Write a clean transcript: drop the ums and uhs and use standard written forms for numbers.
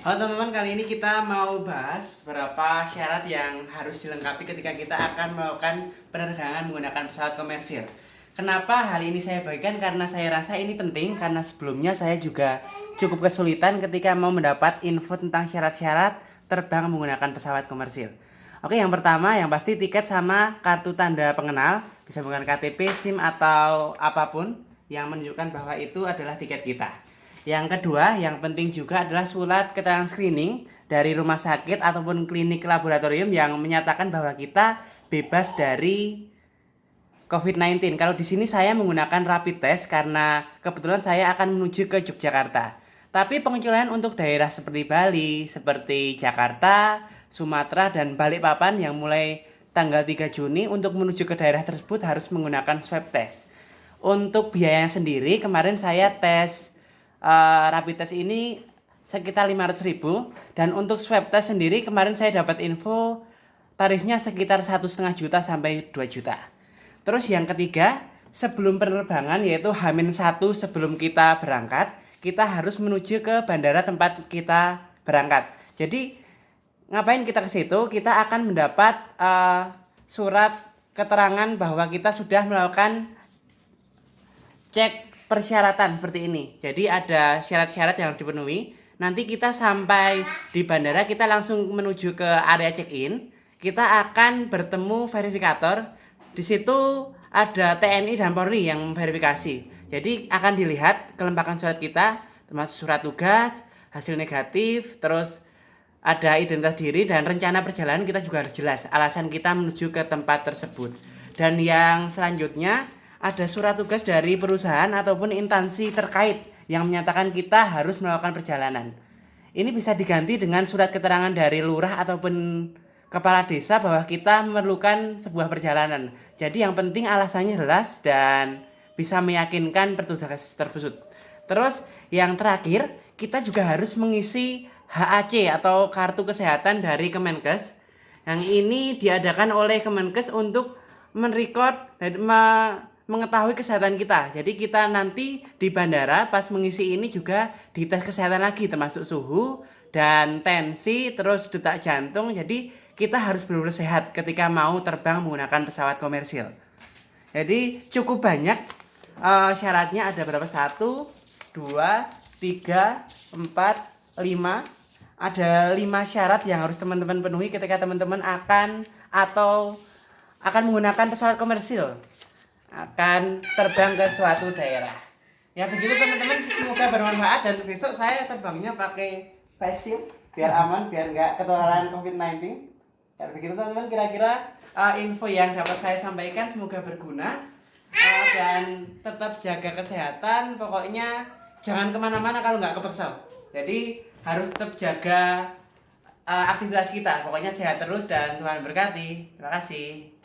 Halo teman-teman, kali ini kita mau bahas beberapa syarat yang harus dilengkapi ketika kita akan melakukan penerbangan menggunakan pesawat komersil. Kenapa hal ini saya bagikan? Karena saya rasa ini penting, karena sebelumnya saya juga cukup kesulitan ketika mau mendapat info tentang syarat-syarat terbang menggunakan pesawat komersil. Oke, yang pertama yang pasti tiket sama kartu tanda pengenal, bisa menggunakan KTP, SIM atau apapun yang menunjukkan bahwa itu adalah tiket kita. Yang kedua, yang penting juga adalah surat keterangan screening dari rumah sakit ataupun klinik laboratorium yang menyatakan bahwa kita bebas dari COVID-19. Kalau di sini saya menggunakan rapid test karena kebetulan saya akan menuju ke Yogyakarta. Tapi pengecualian untuk daerah seperti Bali, seperti Jakarta, Sumatera, dan Balikpapan yang mulai tanggal 3 Juni untuk menuju ke daerah tersebut harus menggunakan swab test. Untuk biayanya sendiri, kemarin saya tes rapid test ini sekitar 500.000, dan untuk swab test sendiri kemarin saya dapat info tarifnya sekitar 1,5 juta sampai 2 juta. Terus yang ketiga, sebelum penerbangan yaitu H-1 sebelum kita berangkat, kita harus menuju ke bandara tempat kita berangkat. Jadi ngapain kita ke situ? Kita akan mendapat surat keterangan bahwa kita sudah melakukan cek persyaratan seperti ini. Jadi ada syarat-syarat yang harus dipenuhi. Nanti kita sampai di bandara, kita langsung menuju ke area check-in. Kita akan bertemu verifikator. Di situ ada TNI dan Polri yang verifikasi. Jadi akan dilihat kelengkapan surat kita, termasuk surat tugas, hasil negatif, terus ada identitas diri dan rencana perjalanan kita juga harus jelas alasan kita menuju ke tempat tersebut. Dan yang selanjutnya ada surat tugas dari perusahaan ataupun instansi terkait yang menyatakan kita harus melakukan perjalanan. Ini bisa diganti dengan surat keterangan dari lurah ataupun kepala desa bahwa kita memerlukan sebuah perjalanan. Jadi yang penting alasannya jelas dan bisa meyakinkan petugas tersebut. Terus yang terakhir, kita juga harus mengisi HAC atau kartu kesehatan dari Kemenkes. Yang ini diadakan oleh Kemenkes untuk merekod dan mengetahui kesehatan kita. Jadi kita nanti di bandara pas mengisi ini juga dites kesehatan lagi, termasuk suhu dan tensi, terus detak jantung. Jadi kita harus benar-benar sehat ketika mau terbang menggunakan pesawat komersil. Jadi cukup banyak syaratnya, ada berapa? 1, 2, 3, 4, 5. Ada 5 syarat yang harus teman-teman penuhi ketika teman-teman akan menggunakan pesawat komersil, akan terbang ke suatu daerah. Ya begitu teman-teman, semoga bermanfaat, dan besok saya terbangnya pakai face shield biar aman, biar nggak ketularan COVID-19. Ya begitu teman-teman, kira-kira info yang dapat saya sampaikan semoga berguna, dan tetap jaga kesehatan. Pokoknya jangan kemana-mana kalau nggak kepeksa. Jadi harus tetap jaga aktivitas kita. Pokoknya sehat terus dan Tuhan berkati. Terima kasih.